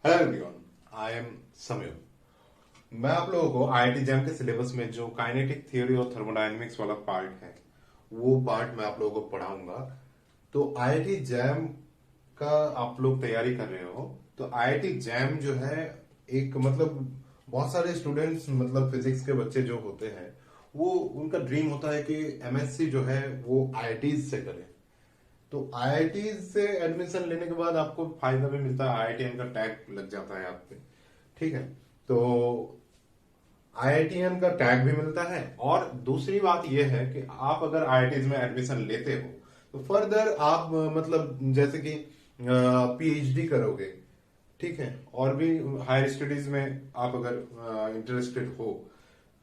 Hello everyone, I am Sameer. मैं आप लोगों को आईआईटी जैम के सिलेबस में जो काइनेटिक थ्योरी और थर्मोडायनेमिक्स वाला पार्ट है वो पार्ट मैं आप लोगों को पढ़ाऊंगा। तो आईआईटी जैम का आप लोग तैयारी कर रहे हो तो आईआईटी जैम जो है एक मतलब बहुत सारे स्टूडेंट्स मतलब फिजिक्स के बच्चे जो होते हैं वो उनका ड्रीम होता है कि एमएससी जो है वो आईआईटी से करें। तो आईआईटी से एडमिशन लेने के बाद आपको फायदा भी मिलता है, आईआईटीएन का टैग लग जाता है आप पे। ठीक है। तो आईआईटीएन का टैग भी मिलता है और दूसरी बात यह है कि आप अगर आईआईटीज में एडमिशन लेते हो तो फर्दर आप मतलब जैसे कि पीएचडी करोगे। ठीक है। और भी हायर स्टडीज में आप अगर इंटरेस्टेड हो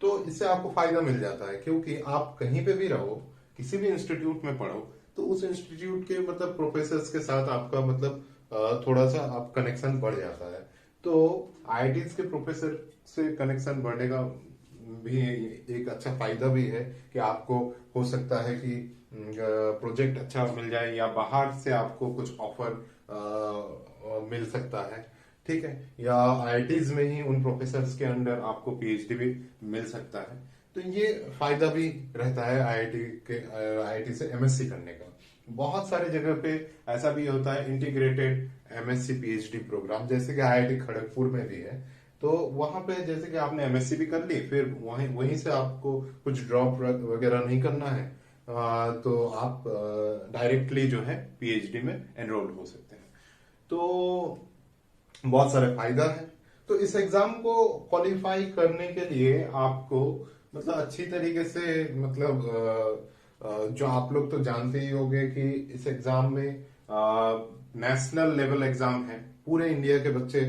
तो इससे आपको फायदा मिल जाता है, क्योंकि आप कहीं पे भी रहो, किसी भी इंस्टीट्यूट में पढ़ो, तो उस इंस्टीट्यूट के मतलब प्रोफेसर्स के साथ आपका मतलब थोड़ा सा आप कनेक्शन बढ़ जाता है। तो आईआईटीज के प्रोफेसर से कनेक्शन बढ़ने का भी एक अच्छा फायदा भी है कि आपको हो सकता है कि प्रोजेक्ट अच्छा मिल जाए या बाहर से आपको कुछ ऑफर मिल सकता है। ठीक है। या आईआईटीज में ही उन प्रोफेसर्स के अंडर आपको पीएचडी भी मिल सकता है। तो ये फायदा भी रहता है आईआईटी से एमएससी करने का। बहुत सारे जगह पे ऐसा भी होता है इंटीग्रेटेड एमएससी पीएचडी प्रोग्राम, जैसे कि आईआईटी खड़गपुर में भी है। तो वहां पे जैसे कि आपने एमएससी भी कर ली, फिर वहीं वहीं से आपको कुछ ड्रॉप वगैरह नहीं करना है। तो आप डायरेक्टली जो है पीएचडी में एनरोल हो सकते हैं। तो बहुत सारे फायदा है। तो इस एग्जाम को क्वालिफाई करने के लिए आपको मतलब अच्छी तरीके से मतलब जो आप लोग तो जानते ही होंगे कि इस एग्जाम में नेशनल लेवल एग्जाम है, पूरे इंडिया के बच्चे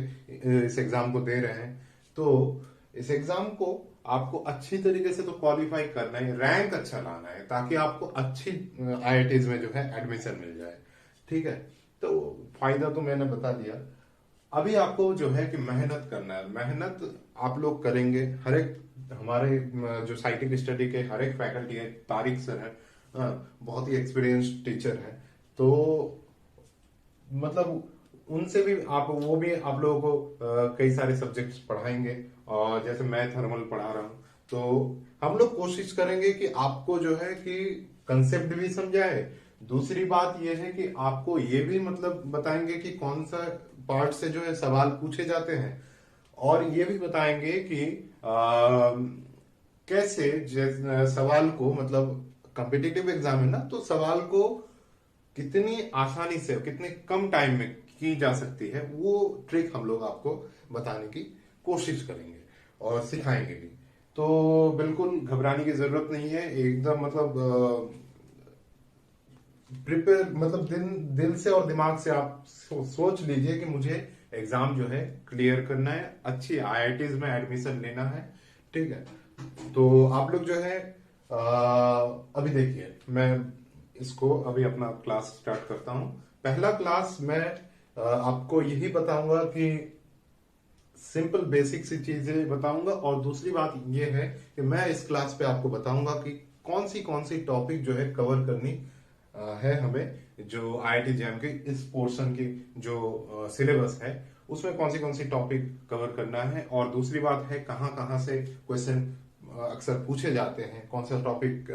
इस एग्जाम को दे रहे हैं। तो इस एग्जाम को आपको अच्छी तरीके से तो क्वालिफाई करना है, रैंक अच्छा लाना है, ताकि आपको अच्छी आईआईटीज में जो है एडमिशन मिल जाए। ठीक है। तो फायदा तो मैंने बता दिया। अभी आपको जो है कि मेहनत करना है। मेहनत आप लोग करेंगे, हर एक हमारे जो साइंटिफिक स्टडी के हर एक फैकल्टी है, तारिक सर है, बहुत ही एक्सपीरियंस्ड टीचर है। तो मतलब उनसे भी आप वो भी आप लोगों को कई सारे सब्जेक्ट्स पढ़ाएंगे। और जैसे मैं थर्मल पढ़ा रहा हूँ, तो हम लोग कोशिश करेंगे कि आपको जो है कि कंसेप्ट भी समझाए। दूसरी बात यह है कि आपको ये भी मतलब बताएंगे कि कौन सा पार्ट से जो है सवाल पूछे जाते हैं। और ये भी बताएंगे कि कैसे सवाल को मतलब कॉम्पिटिटिव एग्जाम है ना, तो सवाल को कितनी आसानी से कितने कम टाइम में की जा सकती है, वो ट्रिक हम लोग आपको बताने की कोशिश करेंगे और सिखाएंगे भी। तो बिल्कुल घबराने की जरूरत नहीं है, एकदम मतलब प्रिपेयर मतलब दिल से और दिमाग से आप सोच लीजिए कि मुझे एग्जाम जो है क्लियर करना है, अच्छी आईआईटीज में एडमिशन लेना है। ठीक है। तो आप लोग जो है अभी देखिए, मैं इसको अभी अपना क्लास स्टार्ट करता हूं। पहला क्लास मैं आपको यही बताऊंगा कि सिंपल बेसिक सी चीजें बताऊंगा, और दूसरी बात यह है कि मैं इस क्लास पे आपको बताऊंगा कि कौन सी टॉपिक जो है कवर करनी है हमें, जो आईआईटी जैम के इस पोर्शन की जो सिलेबस है उसमें कौन सी टॉपिक कवर करना है। और दूसरी बात है कहाँ कहाँ से क्वेश्चन अक्सर पूछे जाते हैं, कौन सा टॉपिक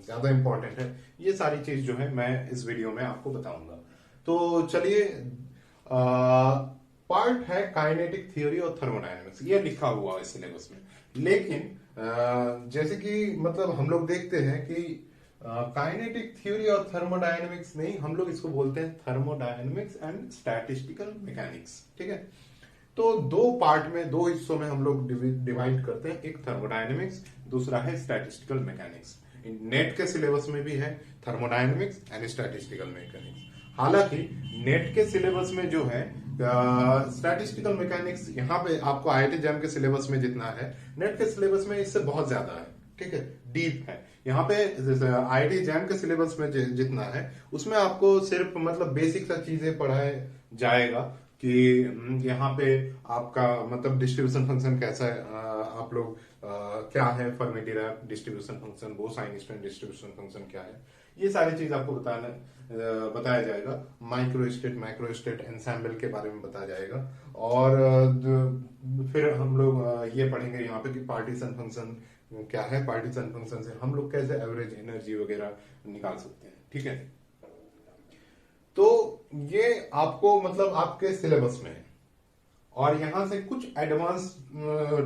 ज्यादा इंपॉर्टेंट है, ये सारी चीज जो है मैं इस वीडियो में आपको बताऊंगा। तो चलिए, पार्ट है काइनेटिक थ्योरी और थर्मोडायनेमिक्स, ये लिखा हुआ है सिलेबस में। लेकिन जैसे कि मतलब हम लोग देखते हैं कि काइनेटिक थ्योरी और थर्मोडायनेमिक्स नहीं, हम लोग इसको बोलते हैं थर्मोडायनेमिक्स एंड स्टैटिस्टिकल मैकेनिक्स। ठीक है। तो दो पार्ट में, दो हिस्सों में हम लोग डिवाइड करते हैं, एक थर्मोडायनेमिक्स, दूसरा है स्टैटिस्टिकल मैकेनिक्स। नेट के सिलेबस में भी है थर्मोडायनेमिक्स एंड स्टैटिस्टिकल मैकेनिक्स। हालांकि नेट के सिलेबस में जो है स्टैटिस्टिकल मैकेनिक्स, यहाँ पे आपको आईआईटी जैम के सिलेबस में जितना है, नेट के सिलेबस में इससे बहुत ज्यादा है। ठीक है, डीप है। यहाँ पे आईआईटी जैम के सिलेबस में जितना है उसमें आपको सिर्फ मतलब बेसिक सा चीजें पढ़ाए जाएगा कि यहाँ पे आपका मतलब डिस्ट्रीब्यूशन फंक्शन कैसा है, आप लोग क्या है Fermi Dirac distribution function, Bose Einstein distribution function क्या है, ये सारी चीज आपको बताना बताया जाएगा, माइक्रोस्टेट मैक्रोस्टेट एंसेम्बल के बारे में बताया जाएगा। और फिर हम लोग ये पढ़ेंगे यहाँ पे कि पार्टीशन फंक्शन क्या है, पार्टीशन फंक्शन से हम लोग कैसे एवरेज एनर्जी वगैरह निकाल सकते हैं। ठीक है, तो ये आपको मतलब आपके सिलेबस में है। और यहां से कुछ एडवांस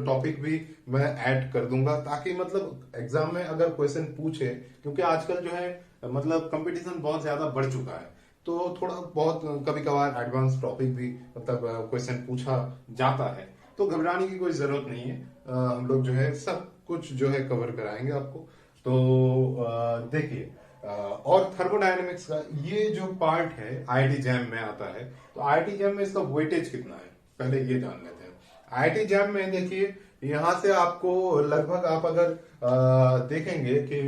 टॉपिक भी मैं ऐड कर दूंगा, ताकि मतलब एग्जाम में अगर क्वेश्चन पूछे, क्योंकि आजकल जो है मतलब कंपटीशन बहुत ज्यादा बढ़ चुका है, तो थोड़ा बहुत कभी कभार एडवांस टॉपिक भी मतलब क्वेश्चन पूछा जाता है, तो घबराने की कोई जरूरत नहीं है। हम लोग जो है सब कुछ जो है कवर कराएंगे आपको। तो देखिए, और थर्मोडायनेमिक्स का ये जो पार्ट है आईआईटी जैम में आता है, तो आईआईटी जैम में इसका वेटेज कितना है पहले ये जान लेते हैं। आईआईटी जैम में देखिए, यहां से आपको लगभग आप अगर देखेंगे कि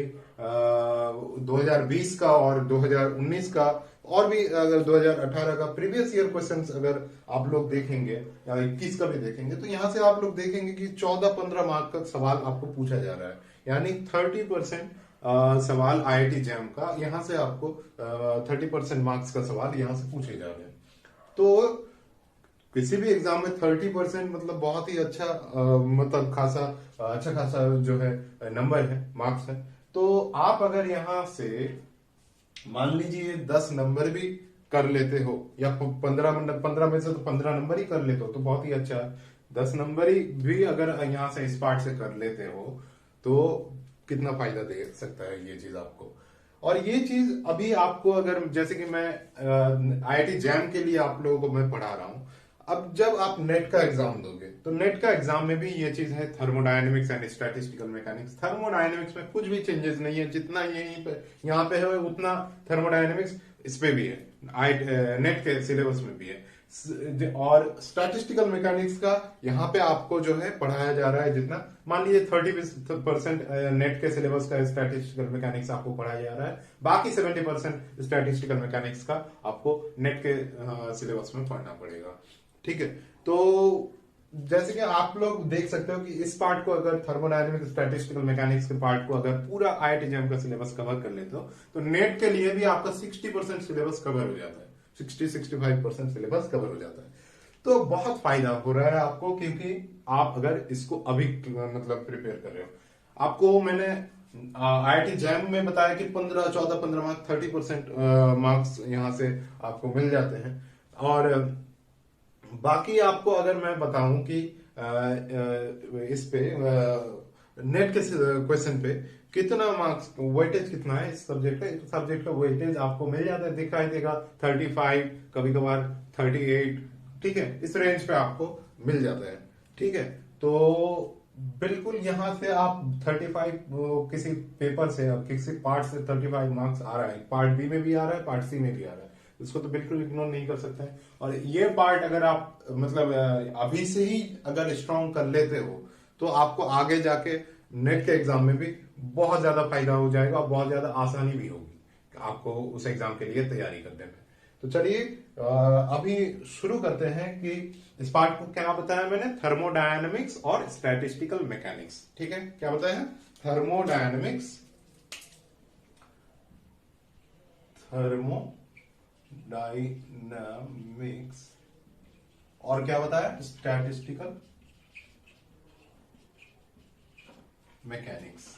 2020 का और 2019 का, और भी अगर 2018 का प्रीवियस ईयर क्वेश्चंस अगर आप लोग देखेंगे या 21 का भी देखेंगे, तो यहां से आप लोग देखेंगे कि 14-15 मार्क का सवाल आपको पूछा जा रहा है, यानी 30% सवाल आईआईटी जैम का यहां से आपको 30% मार्क्स का सवाल यहां से पूछे जा रहे हैं। तो किसी भी एग्जाम में 30% मतलब बहुत ही अच्छा मतलब खासा अच्छा खासा जो है नंबर है, मार्क्स है। तो आप अगर यहां से मान लीजिए 10 नंबर भी कर लेते हो, या 15 में से तो 15 नंबर ही कर लेते हो, तो बहुत ही अच्छा है। 10 नंबर ही भी अगर यहाँ से इस पार्ट से कर लेते हो, तो कितना फायदा दे सकता है ये चीज आपको। और ये चीज अभी आपको अगर जैसे कि मैं आईआईटी जैम के लिए आप लोगों को मैं पढ़ा रहा हूं, अब जब आप नेट का एग्जाम दोगे, तो नेट का एग्जाम में भी ये चीज है, thermodynamics and statistical mechanics. Thermodynamics में कुछ भी चेंजेस नहीं है, जितना यहीं पे यहाँ पे है उतना थर्मोडायनेमिक्स इस पे भी है, नेट के सिलेबस में भी है। और स्टैटिस्टिकल मैकेनिक्स का यहाँ पे आपको जो है पढ़ाया जा रहा है जितना, मान लीजिए 30% नेट के सिलेबस का स्टैटिस्टिकल मैकेनिक्स आपको पढ़ाया जा रहा है, बाकी 70% स्टैटिस्टिकल मैकेनिक्स का आपको नेट के सिलेबस में पढ़ना पड़ेगा। ठीक है, तो जैसे कि आप लोग देख सकते हो कि इस पार्ट को अगर थर्मोडायनेमिक्स स्टैटिस्टिकल मैकेनिक्स के पार्ट को अगर पूरा आईआईटी जैम का सिलेबस कवर कर लेते हो, तो नेट के लिए भी आपका 60% सिलेबस कवर हो जाता है, 60-65% सिलेबस कवर हो जाता है। तो बहुत फायदा हो रहा है आपको, क्योंकि आप अगर इसको अभी मतलब प्रिपेयर कर रहे हो। आपको मैंने आईआईटी जैम में बताया कि 15 मार्क्स 30% मार्क्स यहां से आपको मिल जाते हैं। और बाकी आपको अगर मैं बताऊं कि इस पे नेट के क्वेश्चन पे कितना मार्क्स वेटेज कितना है इस सब्जेक्ट का, इस सब्जेक्ट का वेटेज आपको मिल जाता है, दिखाई देगा 35, कभी कभार 38। ठीक है, इस रेंज पे आपको मिल जाता है। ठीक है, तो बिल्कुल यहां से आप 35 किसी पेपर से किसी पार्ट से 35 मार्क्स आ रहा है, पार्ट बी में भी आ रहा है, पार्ट सी में भी आ रहा है, इसको तो बिल्कुल इग्नोर नहीं कर सकते हैं। और ये पार्ट अगर आप मतलब अभी से ही अगर स्ट्रॉन्ग कर लेते हो, तो आपको आगे जाके नेट के एग्जाम में भी बहुत ज्यादा फायदा हो जाएगा और बहुत ज्यादा आसानी भी होगी आपको उस एग्जाम के लिए तैयारी करने में। तो चलिए अभी शुरू करते हैं कि इस पार्ट को क्या बताया मैंने, थर्मोडायनेमिक्स और स्टैटिस्टिकल मैकेनिक्स। ठीक है, क्या बताया है, थर्मोडायनेमिक्स, थर्मोडायनामिक्स, और क्या बताया, स्टैटिस्टिकल मैकेनिक्स।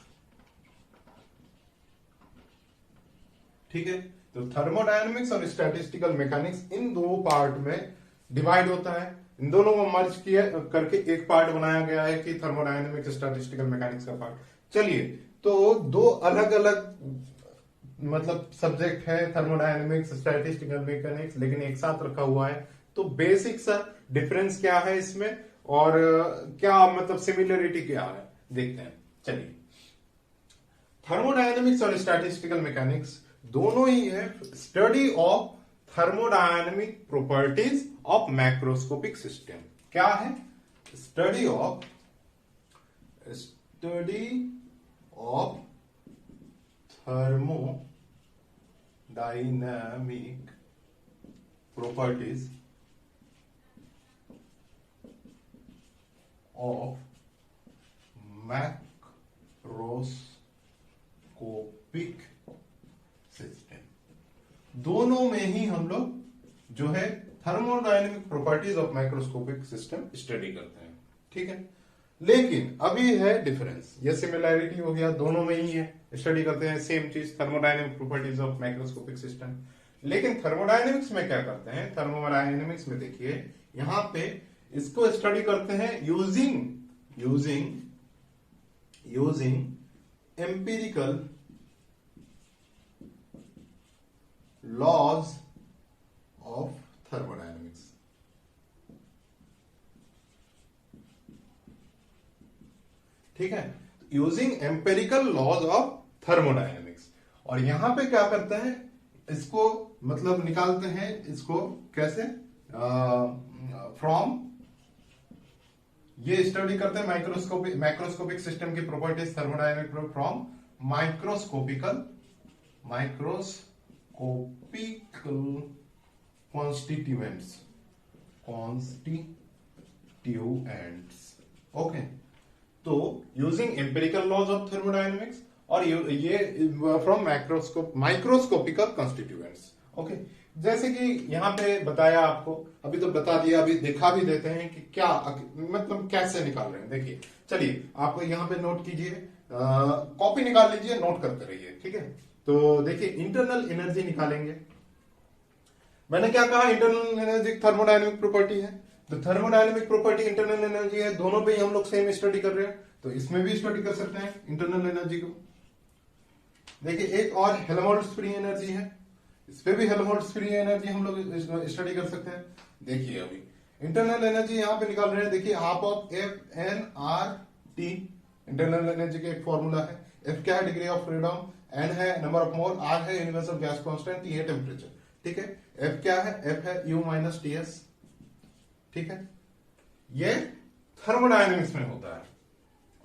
ठीक है, तो थर्मोडायनेमिक्स और स्टैटिस्टिकल मैकेनिक्स इन दो पार्ट में डिवाइड होता है। इन दोनों को मर्ज किया करके एक पार्ट बनाया गया है कि थर्मोडायनेमिक्स स्टैटिस्टिकल मैकेनिक्स का पार्ट। चलिए, तो दो अलग अलग मतलब सब्जेक्ट है, थर्मोडायनेमिक्स स्टैटिस्टिकल मैकेनिक्स, लेकिन एक साथ रखा हुआ है। तो बेसिक सा डिफरेंस क्या है इसमें, और क्या मतलब सिमिलरिटी क्या है, देखते हैं। चलिए, थर्मोडायनेमिक्स और स्टैटिस्टिकल मैकेनिक्स दोनों ही है study of thermodynamic properties of macroscopic system. क्या है, study of thermodynamic properties of macroscopic system. दोनों में ही हम लोग जो है thermodynamic properties of microscopic system study करते हैं, ठीक है। लेकिन अभी है डिफरेंस, ये सिमिलैरिटी हो गया, दोनों में ही है, स्टडी करते हैं सेम चीज, thermodynamic properties of microscopic system. लेकिन थर्मोडायनेमिक्स में क्या करते हैं, थर्मोडायनेमिक्स में देखिए यहां पे इसको स्टडी करते हैं using empirical laws of thermodynamics. ठीक है, using empirical laws of thermodynamics. और यहां पे क्या करते हैं, इसको मतलब निकालते हैं, इसको कैसे, फ्रॉम, ये स्टडी करते हैं माइक्रोस्कोपिक सिस्टम की properties thermodynamic from microscopical constituents. Okay, तो using empirical laws of thermodynamics और ये फ्रॉम माइक्रोस्कोपिकल कॉन्स्टिट्यूएंट्स। ओके, जैसे कि यहां पे बताया आपको, अभी तो बता दिया, अभी दिखा भी देते हैं कि क्या मतलब कैसे निकाल रहे हैं। देखिए, चलिए आपको यहां पे नोट कीजिए, कॉपी निकाल लीजिए, नोट करते रहिए, ठीक है। तो देखिए इंटरनल एनर्जी निकालेंगे। मैंने क्या कहा, इंटरनल एनर्जी थर्मोडायनेमिक प्रॉपर्टी है, तो थर्मोडायनेमिक प्रॉपर्टी इंटरनल एनर्जी है, दोनों पे ही हम लोग सेम स्टडी कर रहे हैं, तो इसमें भी स्टडी कर सकते हैं इंटरनल एनर्जी को। देखिए एक और हेल्महोल्ट्ज फ्री एनर्जी है, इस पे भी हेल्महोल्ट्ज फ्री एनर्जी हम लोग स्टडी कर सकते हैं। देखिए अभी इंटरनल एनर्जी यहां पे निकाल रहे हैं, देखिए half of F N R T, internal energy का एक फॉर्मूला है। एफ क्या है, डिग्री ऑफ फ्रीडम, एन है नंबर ऑफ मोल, आर है यूनिवर्सल गैस कांस्टेंट, टी है टेम्परेचर, ठीक है। एफ क्या है, एफ है यू माइनस टी एस, ठीक है। ये थर्मोडायनेमिक्स में होता है।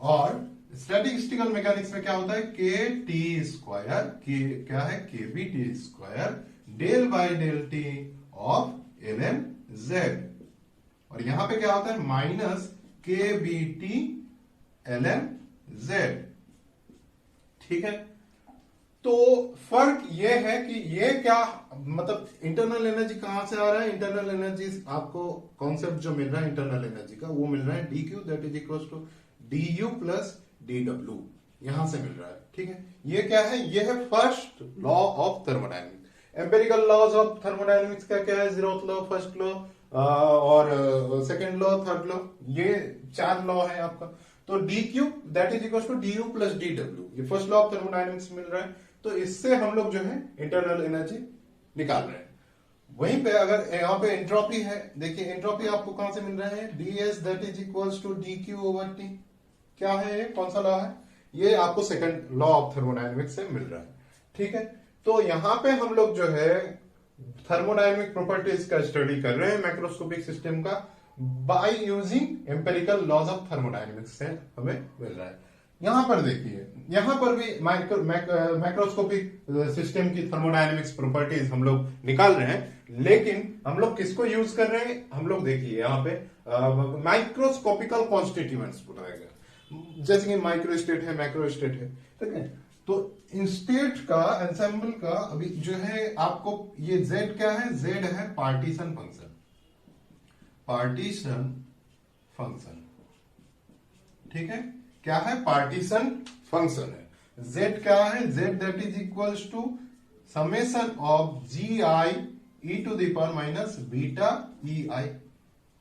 और स्टैटिस्टिकल मैकेनिक्स में क्या होता है, के टी स्क्वायर, के क्या है, K B T square del by del T of L M Z. और यहां पे क्या होता है, minus K B T L M Z, ठीक है। तो फर्क ये है कि ये क्या मतलब इंटरनल एनर्जी कहां से आ रहा है, इंटरनल एनर्जी आपको कॉन्सेप्ट जो मिल रहा है इंटरनल एनर्जी का, वो मिल रहा है D Q that is equal to D U plus D W, यहां से मिल रहा है, ठीक है। ये क्या है, ये है first law of thermodynamics. Empirical laws of thermodynamics का क्या है, जीरोथ लॉ, फर्स्ट लॉ और सेकेंड लॉ, थर्ड लॉ, ये 4 लॉ है आपका। तो D Q that is equal to D U plus D W, ये फर्स्ट लॉ ऑफ थर्मोडायनेमिक्स मिल रहा है। तो इससे हम लोग जो है इंटरनल एनर्जी निकाल रहे हैं। वहीं पे अगर यहाँ पे एंट्रोपी है, देखिए एंट्रोपी आपको कहां से मिल रहा है, D S that is equals to D Q over T, क्या है ये, कौन सा लॉ है, ये आपको सेकंड लॉ ऑफ थर्मोडायनेमिक्स से मिल रहा है, ठीक है। तो यहां पे हम लोग जो है थर्मोडायनेमिक प्रॉपर्टीज का स्टडी कर रहे हैं माइक्रोस्कोपिक सिस्टम का, by using empirical laws of thermodynamics से हमें मिल रहा है। यहां पर देखिए, यहां पर भी माइक्रोस्कोपिक सिस्टम की थर्मोडायनेमिक्स प्रॉपर्टीज हम लोग निकाल रहे हैं, लेकिन हम लोग किसको यूज कर रहे हैं, हम लोग देखिए यहां पे माइक्रोस्कोपिकल कॉन्स्टिट्यूएंट्स बताएगा, जैसे कि माइक्रो स्टेट है, मैक्रो स्टेट है, ठीक है। तो इन स्टेट का एंसेंबल का अभी जो है आपको ये जेड क्या है, जेड है पार्टीशन फंक्शन, ठीक है। क्या है, पार्टीशन फंक्शन है। z क्या है, z that is equals to summation of g i e to the power minus beta e i,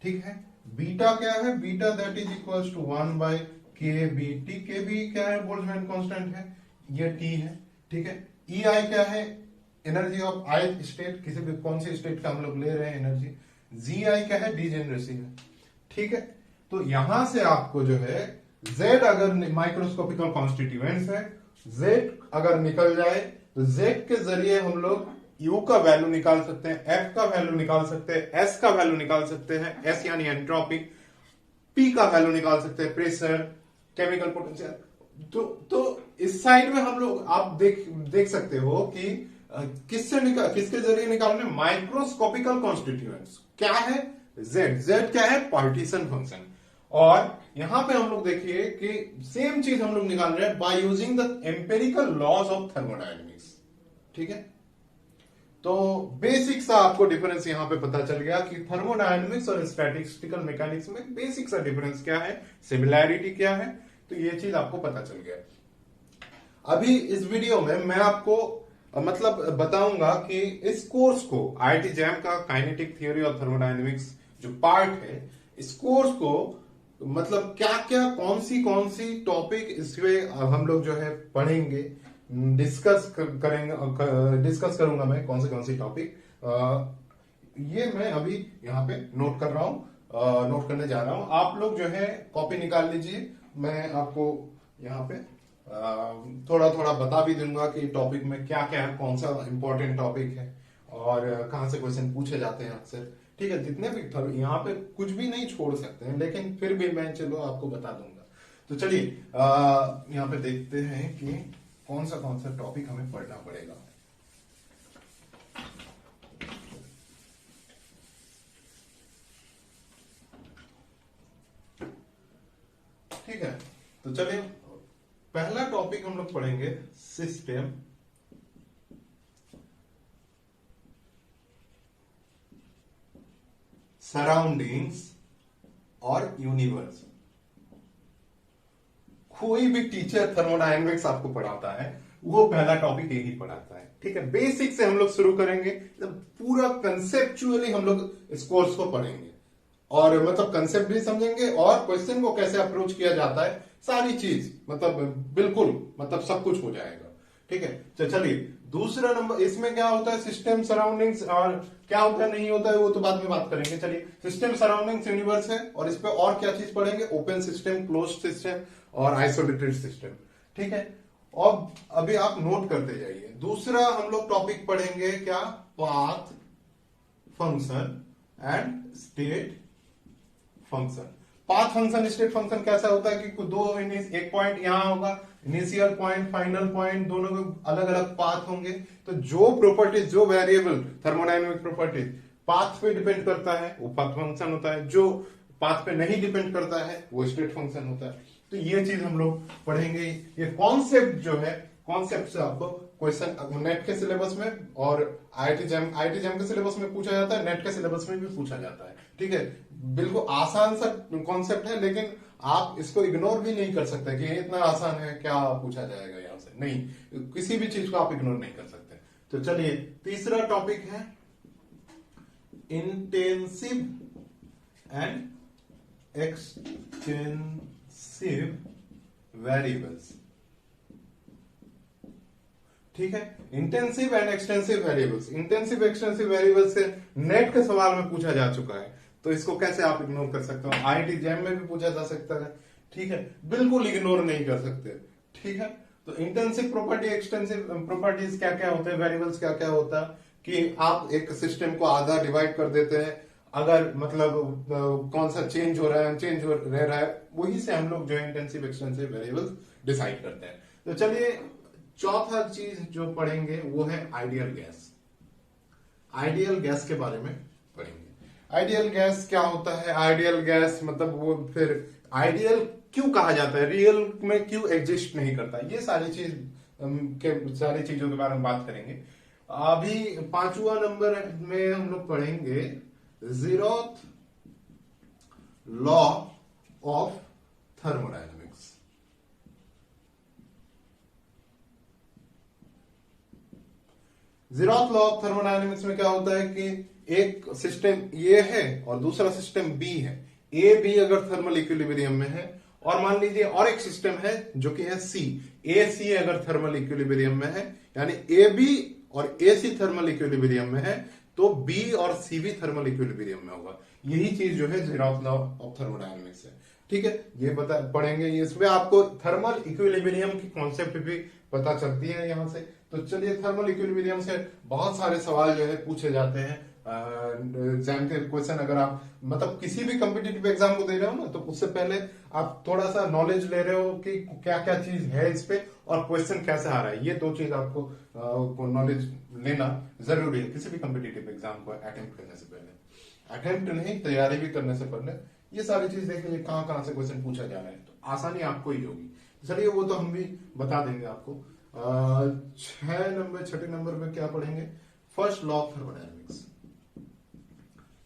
ठीक है। बीटा क्या है, beta that is equals to 1 by k B t, k b क्या है, Boltzmann constant है, ये T है, ठीक है। ई आई क्या है, एनर्जी ऑफ आई स्टेट, किसी भी कौन सी स्टेट का हम लोग ले रहे हैं एनर्जी। जी आई क्या है, डीजेनरेसी है, ठीक है। तो यहां से आपको जो है Z अगर माइक्रोस्कोपिकल कॉन्स्टिट्यूएंट्स है, Z अगर निकल जाए तो Z के जरिए हम लोग U का वैल्यू निकाल सकते हैं, F का वैल्यू निकाल सकते हैं, S का वैल्यू निकाल सकते हैं, S यानी एंट्रोपी, P का वैल्यू निकाल सकते हैं, प्रेशर, केमिकल पोटेंशियल। तो इस साइड में हम लोग आप देख सकते हो कि किसके जरिए निकाल रहे हैं, माइक्रोस्कोपिकल कॉन्स्टिट्यूएंट्स। क्या है, Z क्या है, पार्टीशन फंक्शन। और यहां पे हम लोग देखिए कि सेम चीज हम लोग निकाल रहे हैं by using the empirical laws of thermodynamics, ठीक है। तो बेसिक सा आपको डिफरेंस यहां पे पता चल गया कि थर्मोडायनेमिक्स और स्टैटिस्टिकल मैकेनिक्स में बेसिक सा डिफरेंस क्या है, सिमिलैरिटी क्या है, तो ये चीज आपको पता चल गया। अभी इस वीडियो में मैं आपको मतलब बताऊंगा कि इस कोर्स को आईआईटी जैम का काइनेटिक थ्योरी और थर्मोडायनेमिक्स जो पार्ट है, इस कोर्स को मतलब क्या क्या कौन सी टॉपिक इसमें हम लोग जो है पढ़ेंगे, डिस्कस करूंगा मैं कौन सी टॉपिक, ये मैं अभी यहाँ पे नोट कर रहा हूं, नोट करने जा रहा हूं। आप लोग जो है कॉपी निकाल लीजिए, मैं आपको यहाँ पे थोड़ा थोड़ा बता भी दूंगा कि टॉपिक में क्या क्या है, कौन सा इंपॉर्टेंट टॉपिक है और कहाँ से क्वेश्चन पूछे जाते हैं अक्सर। ठीक है, जितने भी यहाँ पे कुछ भी नहीं छोड़ सकते हैं, लेकिन फिर भी मैं चलो आपको बता दूंगा। तो चलिए यहाँ पे देखते हैं कि कौन सा टॉपिक हमें पढ़ना पड़ेगा। ठीक है, तो चलिए पहला टॉपिक हम लोग पढ़ेंगे सिस्टम, सराउंडिंग्स और यूनिवर्स। कोई भी टीचर थर्मोडायनेमिक्स आपको पढ़ाता है वो पहला टॉपिक यही पढ़ाता है। ठीक है, बेसिक से हम लोग शुरू करेंगे, पूरा कंसेप्चुअली हम लोग इस कोर्स को पढ़ेंगे और मतलब कंसेप्ट भी समझेंगे और क्वेश्चन को कैसे अप्रोच किया जाता है, सारी चीज मतलब बिल्कुल मतलब सब कुछ हो जाएगा। ठीक है, तो चलिए दूसरा नंबर, इसमें क्या होता है सिस्टम सराउंडिंग्स और क्या होता है नहीं होता है वो तो बाद में बात करेंगे। चलिए सिस्टम सराउंडिंग्स यूनिवर्स है और इस पे और क्या चीज पढ़ेंगे, ओपन सिस्टम, क्लोज सिस्टम और आइसोलेटेड सिस्टम। ठीक है, और अभी आप नोट करते जाइए। दूसरा हम लोग टॉपिक पढ़ेंगे क्या, path function and state function. Path function state function कैसा होता है कि दो एक पॉइंट यहां होगा, इनिशियल पॉइंट फाइनल पॉइंट, दोनों के अलग अलग पाथ होंगे। तो जो प्रॉपर्टीज, जो वेरिएबल थर्मोडायनेमिक प्रॉपर्टीज पाथ पे डिपेंड करता है वो पाथ फंक्शन होता है, जो पाथ पे नहीं डिपेंड करता है वो स्टेट फंक्शन होता है। तो ये चीज हम लोग पढ़ेंगे। ये कॉन्सेप्ट जो है, कॉन्सेप्ट से आपको क्वेश्चन नेट के सिलेबस में और आईआईटी जैम के सिलेबस में पूछा जाता है, नेट के सिलेबस में भी पूछा जाता है। ठीक है, बिल्कुल आसान सा कॉन्सेप्ट है, लेकिन आप इसको इग्नोर भी नहीं कर सकते कि इतना आसान है क्या पूछा जाएगा यहां से, नहीं, किसी भी चीज को आप इग्नोर नहीं कर सकते। तो चलिए तीसरा टॉपिक है इंटेंसिव एंड एक्सटेंसिव वेरिएबल्स। ठीक है, intensive and extensive variables, intensive extensive variables से नेट के सवाल में पूछा जा चुका है, तो इसको कैसे आप इग्नोर कर सकते हो, आईआईटी जैम में भी पूछा जा सकता है। ठीक है, बिल्कुल इग्नोर नहीं कर सकते। ठीक है, तो इंटेंसिव प्रॉपर्टी, एक्सटेंसिव प्रॉपर्टीज क्या क्या होते हैं, वेरिएबल्स क्या क्या होता है कि आप एक सिस्टम को आधा डिवाइड कर देते हैं, अगर मतलब कौन सा चेंज हो रहा है, चेंज हो रह रहा है, वही से हम लोग जो है इंटेंसिव एक्सटेंसिव वेरिएबल्स डिसाइड करते हैं। तो चलिए चौथा चीज जो पढ़ेंगे वो है आइडियल गैस। आइडियल गैस के बारे में पढ़ेंगे। आइडियल गैस क्या होता है, आइडियल गैस मतलब वो फिर आइडियल क्यों कहा जाता है, रियल में क्यों एग्जिस्ट नहीं करता, ये सारी चीजों के बारे में बात करेंगे। अभी 5वां नंबर में हम लोग पढ़ेंगे zeroth law of thermodynamics. Zeroth law of thermodynamics में क्या होता है कि एक सिस्टम ए है और दूसरा सिस्टम बी है, ए बी अगर थर्मल इक्विलिब्रियम में है, और मान लीजिए और एक सिस्टम है जो कि है सी, ए सी अगर थर्मल इक्विलिब्रियम में है, यानी ए बी और ए सी थर्मल इक्विलिब्रियम में है, तो बी और सी भी थर्मल इक्विलिब्रियम में होगा। यही चीज जो है ज़ीरोथ लॉ ऑफ थर्मोडायनेमिक्स है। ठीक है, ये पढ़ेंगे, इसमें आपको थर्मल इक्विलिब्रियम की कॉन्सेप्ट भी पता चलती है यहां से। तो चलिए थर्मल इक्विलिब्रियम से बहुत सारे सवाल जो है पूछे जाते हैं एग्जाम के क्वेश्चन। अगर आप मतलब किसी भी कॉम्पिटिटिव एग्जाम को दे रहे हो ना, तो उससे पहले आप थोड़ा सा नॉलेज ले रहे हो कि क्या क्या चीज है इस पे और क्वेश्चन कैसे आ रहा है, ये दो चीज आपको नॉलेज लेना जरूरी है किसी भी कॉम्पिटिटिव एग्जाम को अटेम्प्ट करने से पहले, अटेम्प्ट नहीं तैयारी भी करने से पहले ये सारी चीज देख लीजिए कहां कहां से क्वेश्चन पूछा जा रहा है, तो आसानी आपको ही होगी। चलिए वो तो हम भी बता देंगे आपको। छठे नंबर में क्या पढ़ेंगे, फर्स्ट लॉ ऑफ थर्मोडायनेमिक्स।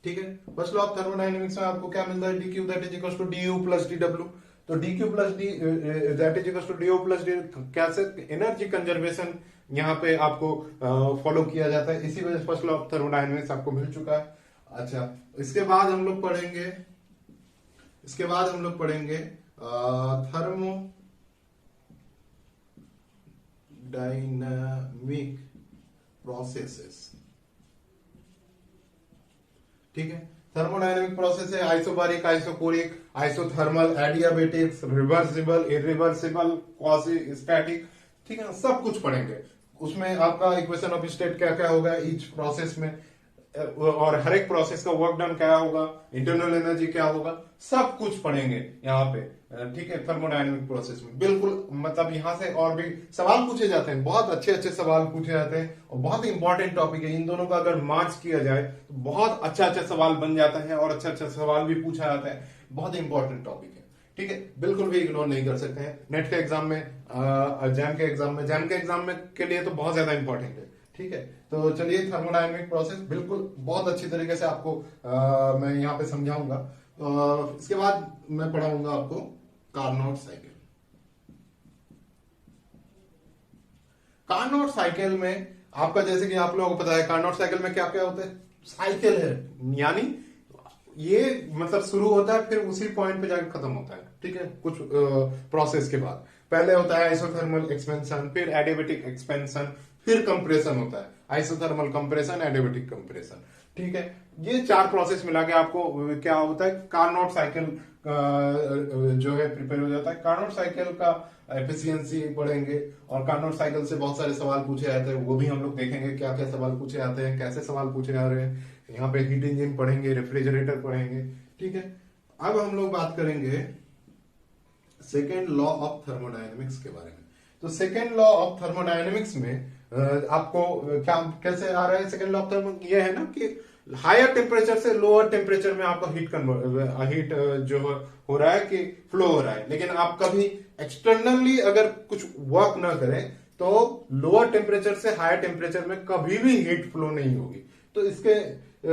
ठीक है, फर्स्ट लॉ ऑफ थर्मोडायनेमिक्स में आपको क्या मिलता है, dq that is equal to du plus dw। तो dq plus D that is equal to du plus D, कैसे एनर्जी कंजर्वेशन यहाँ पे आपको फॉलो किया जाता है, इसी वजह से फर्स्ट लॉ ऑफ थर्मोडायनेमिक्स आपको मिल चुका है। अच्छा, इसके बाद हम लोग पढ़ेंगे थर्मो डायनामिक प्रोसेसेस। ठीक है, थर्मोडायनामिक प्रोसेस है isobaric, isochoric, isothermal, adiabatic, reversible, irreversible, quasi static. ठीक है ना, सब कुछ पढ़ेंगे। उसमें आपका इक्वेशन ऑफ स्टेट क्या क्या होगा ईच प्रोसेस में, और हर एक प्रोसेस का वर्क डन क्या होगा, इंटरनल एनर्जी क्या होगा, सब कुछ पढ़ेंगे यहाँ पे। ठीक है, थर्मोडायनामिक प्रोसेस में बिल्कुल, मतलब यहाँ से और भी सवाल पूछे जाते हैं, बहुत अच्छे अच्छे सवाल पूछे जाते हैं और बहुत इंपॉर्टेंट टॉपिक है। इन दोनों का अगर मैच किया जाए तो बहुत अच्छा अच्छा सवाल बन जाता है और अच्छा अच्छा सवाल भी पूछा जाता है। बहुत इंपॉर्टेंट टॉपिक है। ठीक है, बिल्कुल भी इग्नोर नहीं कर सकते हैं। नेट के एग्जाम में, जैम के एग्जाम में के लिए तो बहुत ज्यादा इंपॉर्टेंट है। ठीक है, तो चलिए थर्मोडायनामिक प्रोसेस बिल्कुल बहुत अच्छी तरीके से आपको मैं यहाँ पे समझाऊंगा। इसके बाद मैं पढ़ाऊंगा आपको कार्नोट साइकिल। कार्नोट साइकिल में आपका, जैसे कि आप लोगों को पता है, कार्नोट साइकिल में क्या क्या होता है, साइकिल है, यानी ये मतलब शुरू होता है फिर उसी पॉइंट पे जाकर खत्म होता है। ठीक है, कुछ प्रोसेस के बाद पहले होता है आइसोथर्मल एक्सपेंशन, फिर एडियाबेटिक एक्सपेंशन, फिर कंप्रेशन होता है, आइसोथर्मल कंप्रेशन, एडियाबेटिक कंप्रेशन। ठीक है, ये चार प्रोसेस मिला के आपको क्या होता है, कार्नोट साइकिल जो है प्रिपेयर हो जाता है। कार्नोट साइकिल का एफिशिएंसी पढ़ेंगे और कार्नोट साइकिल से बहुत सारे सवाल पूछे जाते हैं, वो भी हम लोग देखेंगे क्या क्या सवाल पूछे जाते हैं, कैसे सवाल पूछे जा रहे हैं। यहाँ पे हीट इंजन पढ़ेंगे, रेफ्रिजरेटर पढ़ेंगे। ठीक है, अब हम लोग बात करेंगे सेकेंड लॉ ऑफ थर्मोडायनेमिक्स के बारे में। तो सेकेंड लॉ ऑफ थर्मोडायनेमिक्स में आपको क्या कैसे आ रहा है सेकेंड लॉ ऑफ थर्मोडायनेमिक्स, ये है ना कि हायर टेम्परेचर से लोअर टेम्परेचर में आपका हीट जो हो रहा है कि फ्लो हो रहा है, लेकिन आप कभी एक्सटर्नली अगर कुछ वर्क ना करें तो लोअर टेम्परेचर से हायर टेम्परेचर में कभी भी हीट फ्लो नहीं होगी। तो इसके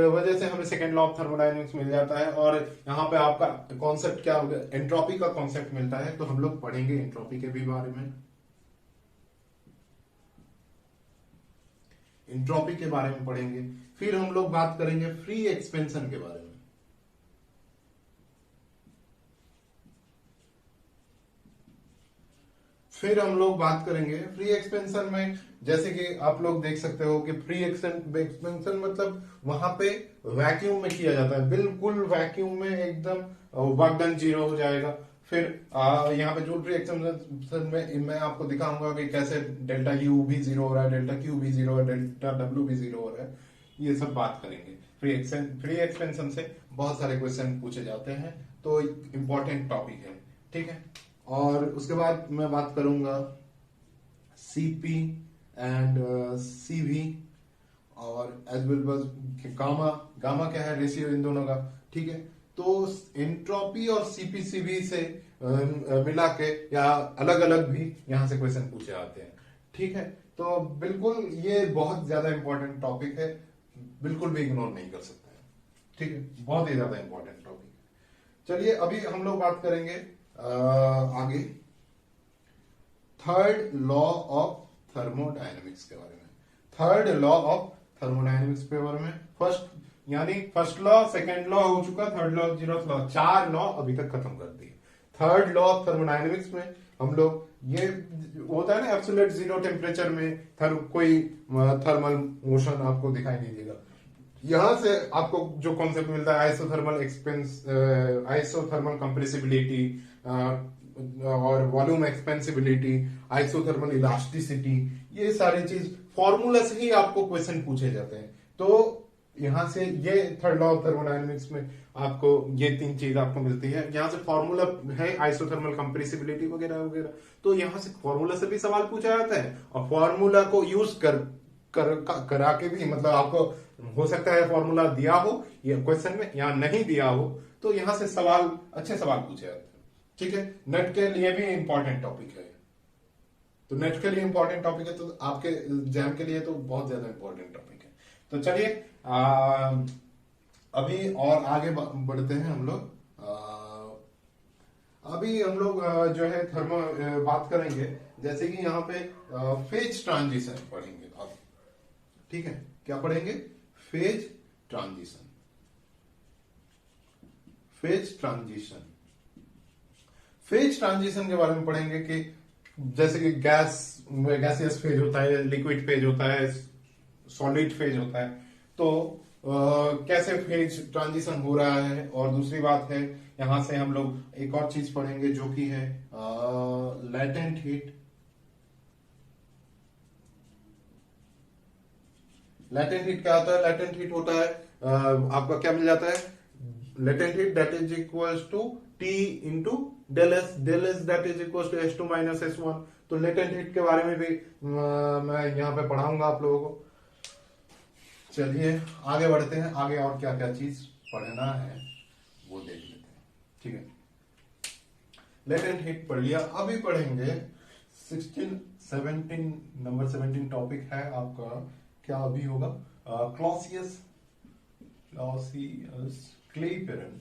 वजह से हमें सेकेंड लॉ ऑफ थर्मोडायनेमिक्स मिल जाता है। और यहाँ पे आपका कॉन्सेप्ट क्या होगा, एंट्रोपी का कॉन्सेप्ट मिलता है। तो हम लोग पढ़ेंगे एंट्रोपी के भी बारे में, एंट्रोपी के बारे में पढ़ेंगे। फिर हम लोग बात करेंगे फ्री एक्सपेंशन के बारे में। फिर हम लोग बात करेंगे फ्री एक्सपेंशन में, जैसे कि आप लोग देख सकते हो कि फ्री एक्सपेंशन मतलब वहां पे वैक्यूम में किया जाता है, बिल्कुल वैक्यूम में एकदम वर्क डन जीरो हो जाएगा। फिर यहाँ पे जूल फ्री एक्सपेंशन में मैं आपको दिखाऊंगा कि कैसे डेल्टा यू भी जीरो हो रहा है, डेल्टा क्यू भी जीरो है, डेल्टा डब्ल्यू भी जीरो हो रहा है। ये सब बात करेंगे। फ्री एक्सपेंशन से बहुत सारे क्वेश्चन पूछे जाते हैं, तो इंपॉर्टेंट टॉपिक है। ठीक है, और उसके बाद मैं बात करूंगा सीपी एंड सीवी और as well as gamma. Gamma क्या है, रेशियो इन दोनों का। ठीक है, तो एंट्रोपी और सीपीसीवी से मिला के या अलग अलग भी यहां से क्वेश्चन पूछे जाते हैं। ठीक है, तो बिल्कुल ये बहुत ज्यादा इंपॉर्टेंट टॉपिक है, बिल्कुल भी इग्नोर नहीं कर सकते हैं। ठीक है, बहुत ही ज्यादा इंपॉर्टेंट टॉपिक है। चलिए अभी हम लोग बात करेंगे आगे थर्ड लॉ ऑफ थर्मोडायनेमिक्स के बारे में। थर्ड लॉ ऑफ थर्मोडायनेमिक्स के बारे में, फर्स्ट यानी फर्स्ट लॉ, सेकेंड लॉ हो चुका, थर्ड लॉ, जीरोथ लॉ, चार लॉ अभी तक खत्म कर दिए। थर्ड लॉ ऑफ थर्मोडायनेमिक्स में हम लोग ये होता है ना, एब्सोल्यूट जीरो टेम्परेचर में कोई थर्मल मोशन आपको दिखाई नहीं देगा। यहां से आपको जो कॉन्सेप्ट मिलता है आइसोथर्मल कंप्रेसिबिलिटी और वॉल्यूम एक्सपेंसिबिलिटी, आइसोथर्मल इलास्टिसिटी, ये सारी चीज फॉर्मूला से ही आपको क्वेश्चन पूछे जाते हैं। तो यहां से ये थर्ड लॉ ऑफ थर्मोडायनेमिक्स में आपको ये तीन चीज आपको मिलती है। यहां से फॉर्मूला है आइसोथर्मल कंप्रेसिबिलिटी वगैरह वगैरह, तो यहां से फॉर्मूला से भी सवाल पूछा जाता है और फॉर्मूला को यूज करा के भी, मतलब आपको हो सकता है फॉर्मूला दिया हो ये क्वेश्चन में या नहीं दिया हो, तो यहां से सवाल, अच्छे सवाल पूछे जाते हैं। ठीक है, नेट के लिए भी इंपॉर्टेंट टॉपिक है। तो नेट के लिए इंपॉर्टेंट टॉपिक है, तो आपके एग्जाम के लिए तो बहुत ज्यादा इंपॉर्टेंट टॉपिक है। तो चलिए अभी और आगे बढ़ते हैं हम लोग। अभी हम लोग जो है थर्मो बात करेंगे, जैसे कि यहाँ पे फेज ट्रांजिशन पढ़ेंगे अब। ठीक है, क्या पढ़ेंगे? Phase transition. Phase transition, phase transition के बारे में पढ़ेंगे कि जैसे कि गैसियस फेज होता है, लिक्विड फेज होता है, सॉलिड फेज होता है, तो कैसे फेज ट्रांजिशन हो रहा है। और दूसरी बात है, यहां से हम लोग एक और चीज पढ़ेंगे जो कि है लैटेंट हीट। लैटेंट हीट क्या होता है? लैटेंट हीट होता है आपका क्या मिल जाता है? Latent heat that is equals to T into del S, del S that is equals to S two minus S one. तो लेटेंट हीट के बारे में भी मैं यहाँ पे पढ़ाऊंगा आप लोगों को। चलिए आगे बढ़ते हैं, आगे और क्या क्या चीज पढ़ना है वो देख लेते हैं। ठीक है, लेटेंट हीट पढ़ लिया। अभी पढ़ेंगे 16 17, नंबर 17 टॉपिक है आपका, क्या अभी होगा? Clausius Clapeyron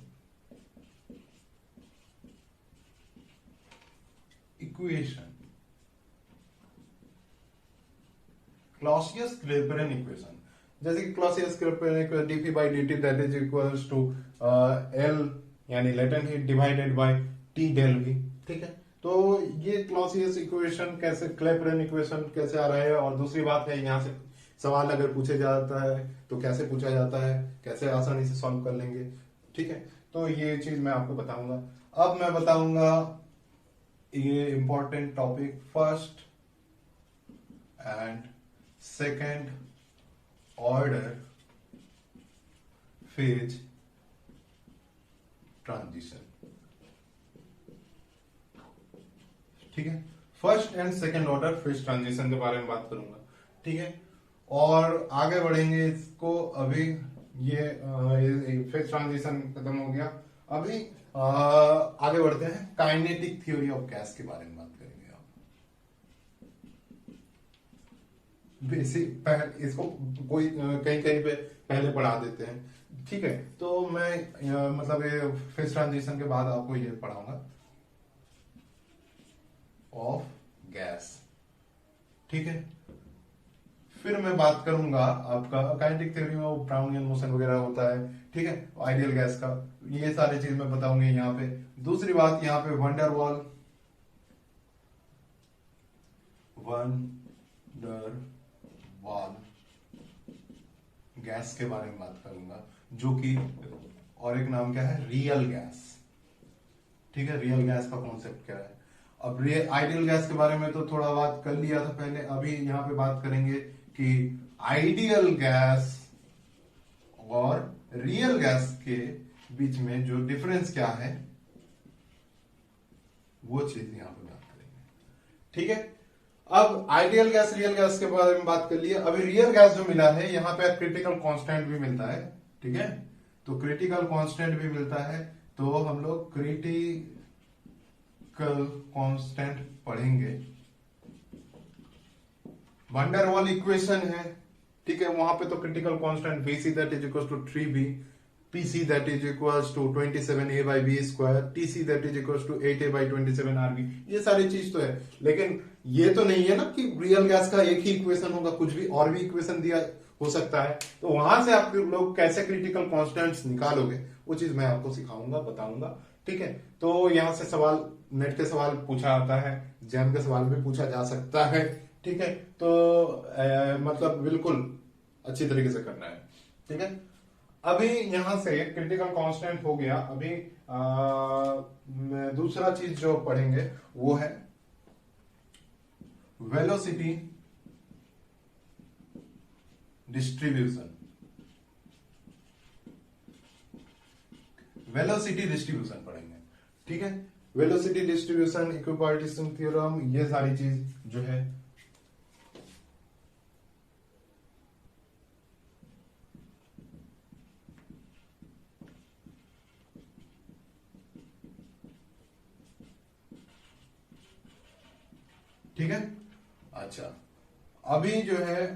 equation. Clausius Clapeyron equation, जैसे कि Clausius Clapeyron equation d p by d that is equals to l यानी latent heat divided by t del v. ठीक है, तो ये क्लॉसियस इक्वेशन कैसे, क्लेपेरन इक्वेशन कैसे आ रहा है। और दूसरी बात है, यहाँ से सवाल अगर पूछे जाता है तो कैसे पूछा जाता है, कैसे आसानी से सॉल्व कर लेंगे। ठीक है, तो ये चीज मैं आपको बताऊंगा। अब मैं बताऊंगा ये important topic, first and second order phase transition. ठीक है, first and second order phase transition के बारे में बात करूंगा। ठीक है, और आगे बढ़ेंगे इसको। अभी ये फेज ट्रांजिशन खत्म हो गया। अभी आगे बढ़ते हैं, काइनेटिक थ्योरी ऑफ गैस के बारे में बात करेंगे। आप बेसिक इसको कोई कहीं कहीं पे पहले पढ़ा देते हैं। ठीक है, तो मैं मतलब ये फेज ट्रांजिशन के बाद आपको ये पढ़ाऊंगा ऑफ गैस। ठीक है, फिर मैं बात करूंगा आपका काइनेटिक थ्योरी में वो ब्राउनियन मोशन वगैरह होता है। ठीक है, आइडियल गैस का ये सारी चीज मैं बताऊंगी यहाँ पे। दूसरी बात, यहाँ पे वंडर वाल गैस के बारे में बात करूंगा, जो कि और एक नाम क्या है? Real gas. ठीक है, रियल गैस का कॉन्सेप्ट क्या है। अब आइडियल गैस के बारे में तो थोड़ा बात कर लिया था पहले। अभी यहाँ पे बात करेंगे कि आइडियल गैस और रियल गैस के बीच में जो डिफरेंस क्या है, वो चीज यहां पे बात करेंगे। ठीक है, अब आइडियल गैस रियल गैस के बारे में बात कर लिया। अभी रियल गैस जो मिला है, यहां पे क्रिटिकल कांस्टेंट भी मिलता है। ठीक है, तो क्रिटिकल कांस्टेंट भी मिलता है, तो हम लोग क्रिटिकल कांस्टेंट पढ़ेंगे। वंडरवॉल इक्वेशन है। ठीक है, वहां पे तो critical constant Vc that is equal to 3b, Pc that is equals to 27a by B square, Tc that is equals to 8a by 27rb। ये सारी चीज तो है, लेकिन ये तो नहीं है ना कि रियल गैस का एक ही इक्वेशन होगा, कुछ भी और भी इक्वेशन दिया हो सकता है। तो वहां से आप लोग कैसे क्रिटिकल कांस्टेंट्स निकालोगे, वो चीज मैं आपको सिखाऊंगा, बताऊंगा। ठीक है, तो यहां से सवाल, नेट के सवाल पूछा आता है, जैम के सवाल भी पूछा जा सकता है। ठीक है, तो मतलब बिल्कुल अच्छी तरीके से करना है। ठीक है, अभी यहां से क्रिटिकल कांस्टेंट हो गया। अभी दूसरा चीज जो पढ़ेंगे वो है वेलोसिटी डिस्ट्रीब्यूशन। वेलोसिटी डिस्ट्रीब्यूशन पढ़ेंगे। ठीक है, वेलोसिटी डिस्ट्रीब्यूशन, इक्विपार्टीशन थ्योरम, ये सारी चीज जो है ठीक है। अच्छा, अभी जो है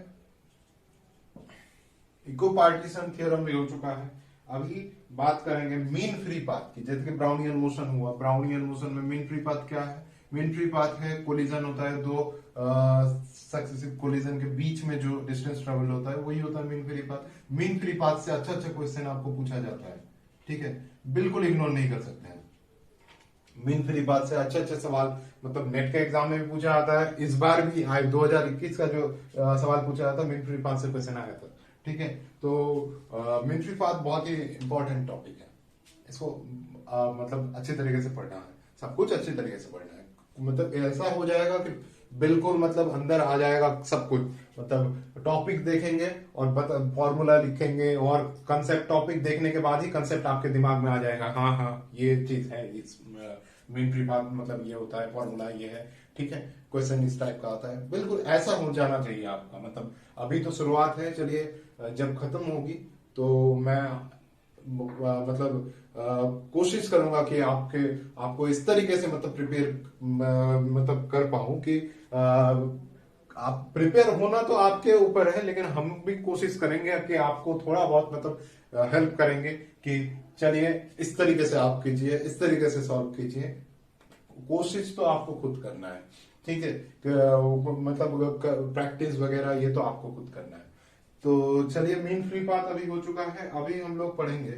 इको पार्टीशन थ्योरम भी हो चुका है। अभी बात करेंगे मीन फ्री पाथ की, जैसे कि ब्राउनियन मोशन हुआ। ब्राउनियन मोशन में मीन फ्री पाथ क्या है? मीन फ्री पाथ है कोलिजन होता है दो सक्सेसिव कोलिजन के बीच में जो डिस्टेंस ट्रेवल होता है वही होता है mean free path. Mean free path से अच्छा अच्छा क्वेश्चन आपको पूछा जाता है, ठीक है, बिल्कुल इग्नोर नहीं कर सकते हैं। मीन फ्री पाथ से अच्छे अच्छे सवाल मतलब नेट के एग्जाम में भी पूछा जाता है। इस बार भी 2021 का जो सवाल पूछा जाता है मीन फ्री पाथ से क्वेश्चन आया था, ठीक है। तो मीन फ्री पाथ बहुत ही इंपॉर्टेंट टॉपिक है, इसको मतलब अच्छे तरीके से पढ़ना है, सब कुछ अच्छे तरीके से पढ़ना है। मतलब ऐसा हो जाएगा कि बिल्कुल मतलब अंदर आ जाएगा सब कुछ। मतलब टॉपिक देखेंगे और फॉर्मूला लिखेंगे और कंसेप्ट, टॉपिक देखने के बाद ही कंसेप्ट आपके दिमाग में आ जाएगा। हाँ हाँ ये चीज है, इस मीन फ्री पाथ मतलब ये होता है, फॉर्मूला ये है, ठीक है, क्वेश्चन इस टाइप का आता है। बिल्कुल ऐसा हो जाना चाहिए आपका। मतलब अभी तो शुरुआत है, चलिए जब खत्म होगी तो मैं मतलब कोशिश करूंगा कि आपको इस तरीके से मतलब प्रिपेयर मतलब कर पाऊं कि आप प्रिपेयर होना तो आपके ऊपर है, लेकिन हम भी कोशिश करेंगे कि आपको थोड़ा बहुत मतलब हेल्प करेंगे कि चलिए इस तरीके से आप कीजिए, इस तरीके से सॉल्व कीजिए। कोशिश तो आपको खुद करना है, ठीक है, मतलब प्रैक्टिस वगैरह ये तो आपको खुद करना है। तो चलिए मीन फ्री पाथ अभी हो चुका है। अभी हम लोग पढ़ेंगे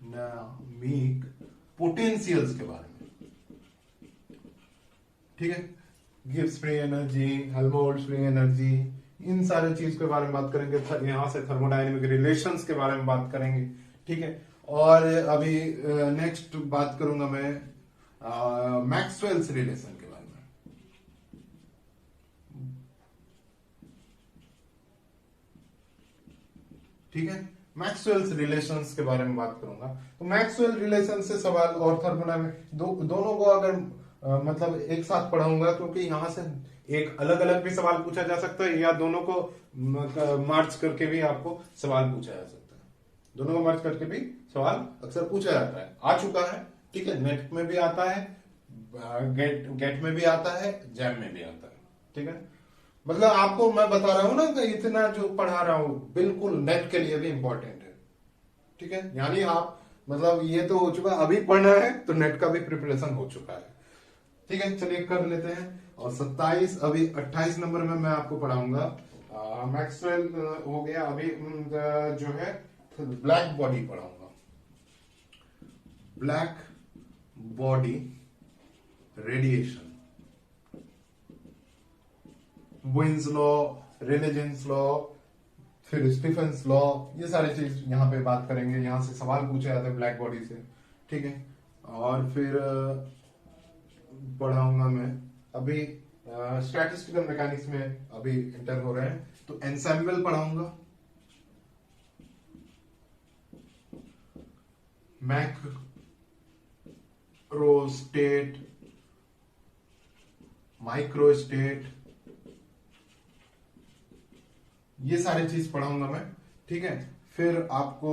थर्मोडायनामिक पोटेंशियल्स के बारे में, ठीक है। Gibbs free energy, Helmholtz free energy, इन सारे चीज के बारे में बात करेंगे। यहां से थर्मोडायनेमिक रिलेशंस के बारे में बात करेंगे, ठीक है। और अभी नेक्स्ट बात करूंगा मैं मैक्सवेल्स रिलेशन के बारे में, ठीक है। मैक्सवेल्स रिलेशंस के बारे में बात करूंगा। तो मैक्सवेल रिलेशन से सवाल और थर्मोडायनेमिक दोनों को अगर मतलब एक साथ पढ़ाऊंगा, क्योंकि यहां से एक अलग अलग भी सवाल पूछा जा सकता है या दोनों को मार्च करके भी आपको सवाल पूछा जा सकता है। दोनों को मार्च करके भी सवाल अक्सर पूछा जाता है, आ चुका है, ठीक है। नेट में भी आता है, गेट में भी आता है, जैम में भी आता है, ठीक है। मतलब आपको मैं बता रहा हूं ना कि इतना जो पढ़ा रहा हूं बिल्कुल नेट के लिए भी इंपॉर्टेंट है, ठीक है। यानी आप मतलब ये तो हो चुका, अभी पढ़ना है तो नेट का भी प्रिपरेशन हो चुका है, ठीक है। चलिए कर लेते हैं। और 27 अभी 28 नंबर में मैं आपको पढ़ाऊंगा मैक्सवेल हो गया। अभी जो है ब्लैक बॉडी पढ़ाऊंगा, black body radiation, Wien's law, Rayleigh Jeans law, फिर स्टीफेंस लॉ, ये सारी चीज यहाँ पे बात करेंगे। यहाँ से सवाल पूछे जाते हैं ब्लैक बॉडी से, ठीक है। और फिर पढ़ाऊंगा मैं अभी स्टैटिस्टिकल मैकेनिक्स में अभी इंटर हो रहे हैं, तो एंसेम्बल पढ़ाऊंगा, मैक्रोस्टेट, माइक्रोस्टेट, ये सारी चीज पढ़ाऊंगा मैं, ठीक है। फिर आपको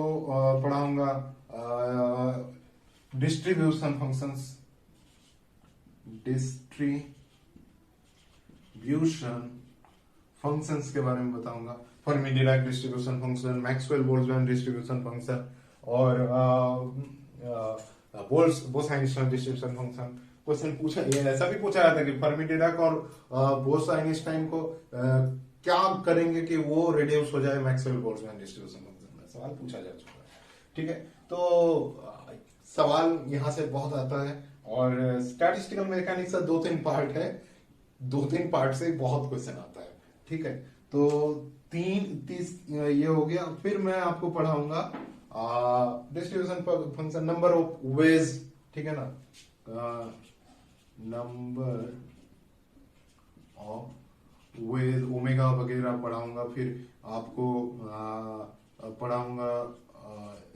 पढ़ाऊंगा डिस्ट्रीब्यूशन फंक्शंस, डिस्ट्रीब्यूशन फंक्शंस के बारे में बताऊंगा। Fermi Dirac distribution function, Maxwell Boltzmann distribution function और बोस-आइंस्टाइन डिस्ट्रीब्यूशन फंक्शन। क्वेश्चन पूछा, ये ऐसा भी पूछा जाता है कि फर्मी डिराक और बोस-आइंस्टाइन को क्या करेंगे कि वो रिड्यूस हो जाए मैक्सवेल बोल्ट्जमैन डिस्ट्रीब्यूशन फंक्शन में, सवाल पूछा जा चुका है, ठीक है। तो सवाल यहां से बहुत आता है। और स्टैटिस्टिकल मैकेनिक्स का 2-3 पार्ट है, 2-3 पार्ट से बहुत क्वेश्चन आता है, ठीक है। तो 30 ये हो गया। फिर मैं आपको पढ़ाऊंगा distribution function, number of ways, ठीक है ना, नंबर ऑफ वेज, ओमेगा वगैरह पढ़ाऊंगा। फिर आपको पढ़ाऊंगा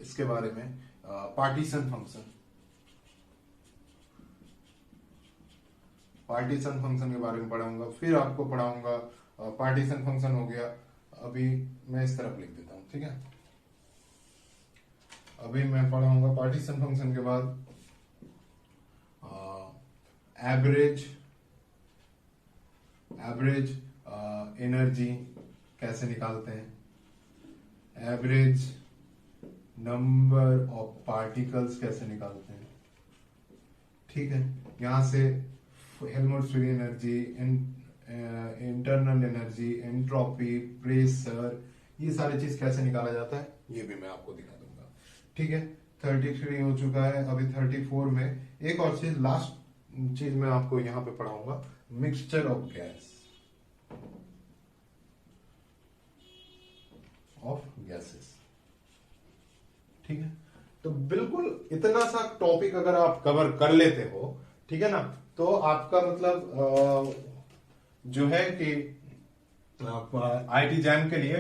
इसके बारे में पार्टीशन फंक्शन, पार्टीशन फंक्शन के बारे में पढ़ाऊंगा। फिर आपको पढ़ाऊंगा पार्टीशन फंक्शन हो गया, अभी मैं इस तरफ लिख देता हूं, ठीक है। अभी मैं पढ़ाऊंगा पार्टीशन फंक्शन के बाद एवरेज एवरेज एनर्जी कैसे निकालते हैं, एवरेज नंबर ऑफ पार्टिकल्स कैसे निकालते हैं, ठीक है। यहां से Helmholtz free energy, internal energy, entropy, pressure, ये सारी चीज कैसे निकाला जाता है ये भी मैं आपको दिखा दूंगा, ठीक है। 33 हो चुका है, अभी 34 में एक और चीज, लास्ट चीज मैं आपको यहां पे पढ़ाऊंगा, mixture of gas, of gases, ठीक है। तो बिल्कुल इतना सा टॉपिक अगर आप कवर कर लेते हो, ठीक है ना, तो आपका मतलब जो है कि आईटी जैम के लिए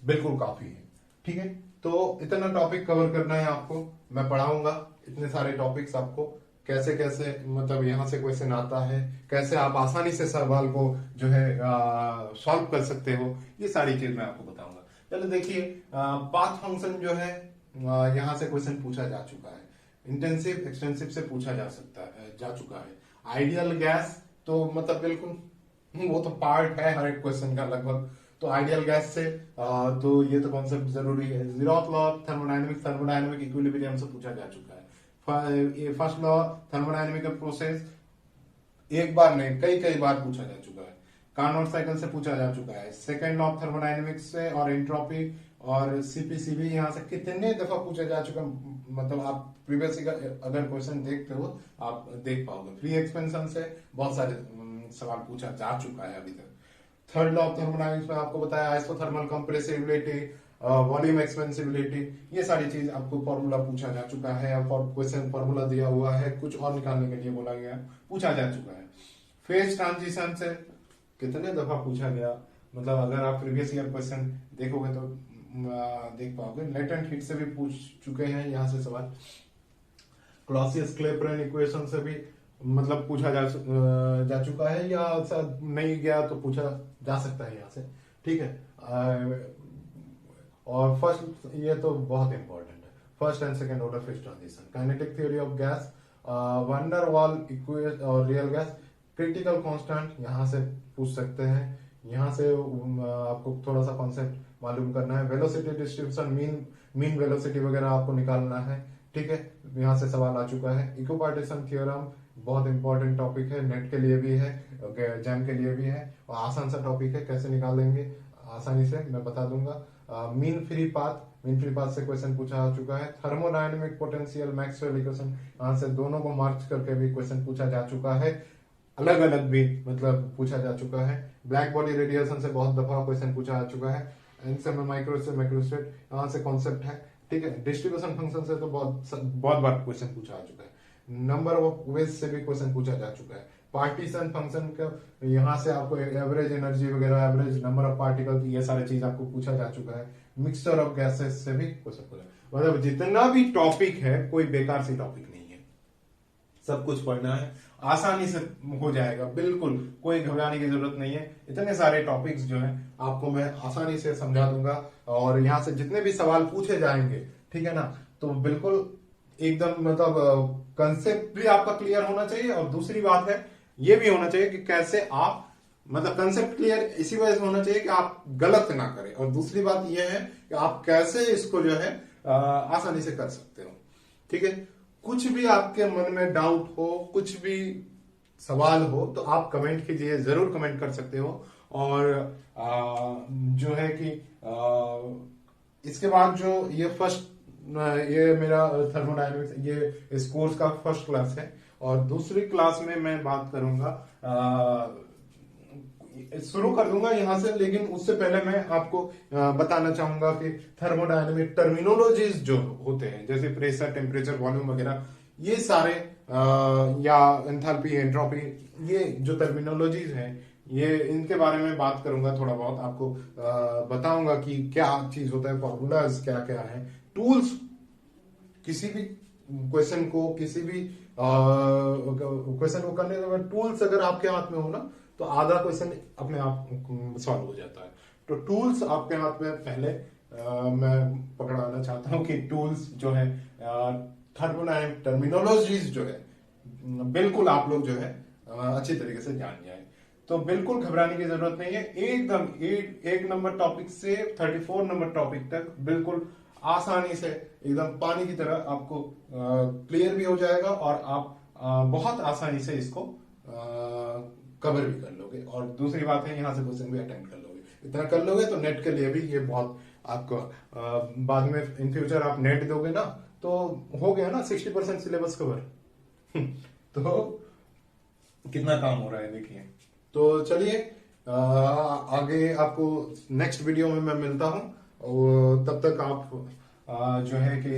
बिल्कुल काफी है, ठीक है। तो इतना टॉपिक कवर करना है आपको, मैं पढ़ाऊंगा इतने सारे टॉपिक्स आपको, कैसे कैसे मतलब यहां से क्वेश्चन आता है, कैसे आप आसानी से सवाल को जो है सॉल्व कर सकते हो, ये सारी चीज मैं आपको बताऊंगा। चलो देखिए, पाथ फंक्शन जो है यहां से क्वेश्चन पूछा जा चुका है, इंटेंसिव एक्सटेंसिव से पूछा जा सकता है, जा चुका है। आइडियल गैस तो मतलब बिल्कुल वो तो पार्ट है हर एक क्वेश्चन का लगभग, तो आइडियल गैस से तो ये तो कॉन्सेप्ट जरूरी है। जीरोथ लॉ थर्मोडायनेमिक इक्विलिब्रियम से पूछा जा चुका है। फर्स्ट लॉ थर्मोडायनेमिक प्रोसेस एक बार नहीं कई बार पूछा जा चुका है। कार्नोट साइकिल से पूछा जा चुका है। सेकंड लॉ ऑफ थर्मोडायनेमिक्स से और एंट्रोपी और सीपीसीबी यहाँ से कितने दफा पूछा जा चुका, मतलब आप प्रीवियस अगर क्वेश्चन देखते हो आप देख पाओगे। फ्री एक्सपेंशन से बहुत सारे सवाल पूछा जा चुका है अभी तक। थर्ड लॉ ऑफ थर्मोडायनेमिक्स में आपको बताया आइसोथर्मल कंप्रेसिबिलिटी, वॉल्यूम एक्सपेंसिबिलिटी, ये सारी चीज आपको फॉर्मूला पूछा जा चुका है, क्वेश्चन फॉर्मूला दिया हुआ है, कुछ और निकालने के लिए बोला गया, पूछा जा चुका है। फेज ट्रांजिशन से कितने दफा पूछा गया, मतलब अगर आप प्रीवियस ईयर क्वेश्चन देखोगे तो देख पाओगे। लेटेंट हीट से भी पूछ चुके हैं यहाँ से सवाल। क्लॉसियस क्लेपेरॉन इक्वेशन से भी मतलब पूछा जा चुका है, या नहीं गया तो पूछा जा सकता है यहाँ से, ठीक है। और फर्स्ट, ये तो बहुत इंपॉर्टेंट है, first and second order phase transition, kinetic theory of gas, wonder wall equation और रियल गैस, क्रिटिकल कांस्टेंट यहाँ से पूछ सकते हैं। यहाँ से आपको थोड़ा सा कॉन्सेप्ट मालूम करना है। वेलोसिटी डिस्ट्रीब्यूशन, मीन वेलोसिटी वगैरह आपको निकालना है, ठीक है, यहाँ से सवाल आ चुका है। इक्विपार्टीशन थ्योरम बहुत इंपॉर्टेंट टॉपिक है, नेट के लिए भी है, जैम के लिए भी है, और आसान सा टॉपिक है, कैसे निकालेंगे आसानी से मैं बता दूंगा। मीन फ्री पाथ से क्वेश्चन पूछा जा चुका है। थर्मोडायनेमिक पोटेंशियल, मैक्सवेल इक्वेशन, यहाँ से दोनों को मार्च करके भी क्वेश्चन पूछा जा चुका है, अलग अलग भी मतलब पूछा जा चुका है। ब्लैक बॉडी रेडिएशन से बहुत दफा क्वेश्चन पूछा जा चुका है। माइक्रोस्टेट यहाँ से कॉन्सेप्ट है, ठीक है। डिस्ट्रीब्यूशन फंक्शन से तो बहुत बार क्वेश्चन पूछा जा चुका है। नंबर ऑफ वेज से भी क्वेश्चन पूछा जा चुका है। पार्टीशन फंक्शन का यहाँ से आपको एवरेज एनर्जी वगैरह, एवरेज नंबर ऑफ पार्टिकल, ये सारे चीज आपको पूछा जा चुका है। मिक्सचर ऑफ गैसेस से भी क्वेश्चन पूछा, मतलब जितना भी टॉपिक है कोई बेकार सी टॉपिक नहीं है, सब कुछ पढ़ना है, आसानी से हो जाएगा, बिल्कुल कोई घबराने की जरूरत नहीं है। इतने सारे टॉपिक्स जो है आपको मैं आसानी से समझा दूंगा, और यहाँ से जितने भी सवाल पूछे जाएंगे, ठीक है ना, तो बिल्कुल एकदम मतलब कंसेप्ट भी आपका क्लियर होना चाहिए, और दूसरी बात है ये भी होना चाहिए कि कैसे आप मतलब कंसेप्ट क्लियर इसी वजह से होना चाहिए कि आप गलत ना करें, और दूसरी बात यह है कि आप कैसे इसको जो है आसानी से कर सकते हो, ठीक है। कुछ भी आपके मन में डाउट हो, कुछ भी सवाल हो, तो आप कमेंट कीजिए, जरूर कमेंट कर सकते हो। और जो है कि इसके बाद जो ये फर्स्ट, ये मेरा थर्मोडायनेमिक्स, ये इस कोर्स का फर्स्ट क्लास है, और दूसरी क्लास में मैं बात करूंगा, शुरू कर दूंगा यहां से, लेकिन उससे पहले मैं आपको बताना चाहूंगा कि थर्मोडायनेमिक टर्मिनोलॉजीज जो होते हैं, जैसे प्रेशर, टेम्परेचर, वॉल्यूम वगैरह, ये सारे या एंथैल्पी, एंट्रोपी, ये जो टर्मिनोलॉजीज हैं, ये इनके बारे में बात करूंगा, थोड़ा बहुत आपको बताऊंगा कि क्या चीज होता है, फॉर्मूलाज क्या क्या है, टूल्स, किसी भी क्वेश्चन को, किसी भी क्वेश्चन को करने के बाद टूल्स अगर आपके हाथ में हो ना, तो आधा क्वेश्चन अपने आप सॉल्व हो जाता है। तो टूल्स आपके हाथ में पहले मैं पकड़ाना चाहता हूं कि टूल्स जो है, टर्मिनोलॉजीज जो है, बिल्कुल आप लोग जो है अच्छी तरीके से जान जाए। तो बिल्कुल घबराने की जरूरत नहीं है। एकदम एक नंबर टॉपिक से 34 नंबर टॉपिक तक बिल्कुल आसानी से, एकदम पानी की तरह आपको क्लियर भी हो जाएगा और आप बहुत आसानी से इसको कवर भी कर लोगे। और दूसरी बात है, यहाँ से क्वेश्चन भी अटेंड कर लोगे। इतना कर लोगे तो नेट के लिए भी ये बहुत आपको बाद में इन फ्यूचर आप नेट दोगे ना, तो हो गया ना 60% सिलेबस कवर। तो कितना काम हो रहा है देखिए। तो चलिए आगे आपको नेक्स्ट वीडियो में मैं मिलता हूं, और तब तक आप जो है कि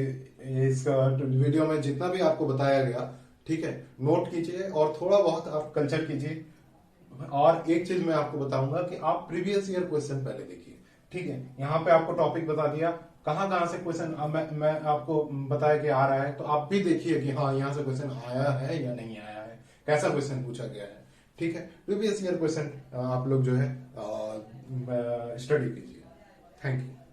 इस वीडियो में जितना भी आपको बताया गया, ठीक है, नोट कीजिए और थोड़ा बहुत आप कल्चर कीजिए। और एक चीज मैं आपको बताऊंगा कि आप प्रीवियस ईयर क्वेश्चन पहले देखिए, ठीक है। यहाँ पे आपको टॉपिक बता दिया, कहाँ कहाँ से क्वेश्चन मैं आपको बताया कि आ रहा है, तो आप भी देखिए कि हाँ यहाँ से क्वेश्चन आया है या नहीं आया है, कैसा क्वेश्चन पूछा गया है, ठीक है। प्रीवियस ईयर क्वेश्चन आप लोग जो है स्टडी कीजिए। Thank you.